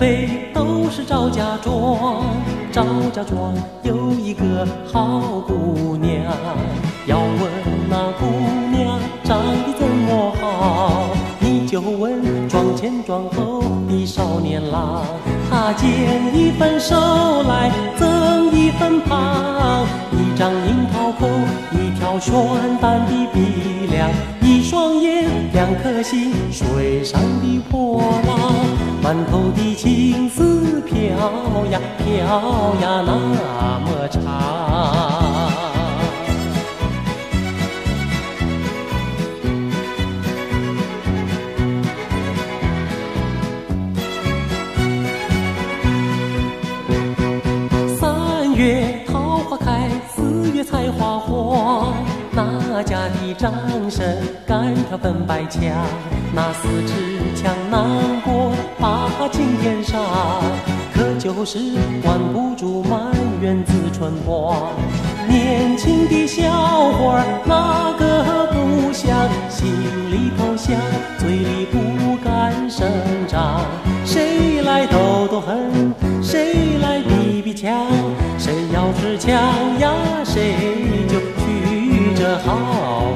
非都是赵家庄。赵家庄有一个好姑娘，要问那姑娘长得怎么好，你就问庄前庄后的少年郎。他捡一分熟来赠一分胖，一张樱桃口，一条玄丹的鼻梁，一双眼，两颗心，水上的波浪，满头的青丝飘呀飘呀那么长。月桃花开，4月采花黄。那家的掌声赶条分白墙，那4支枪难过把青天上，可就是管不住满园子春光。年轻的小伙儿哪个不想，心里头想，嘴里不敢声张。谁来斗斗狠，谁来比比强，谁要是强呀，谁就娶这好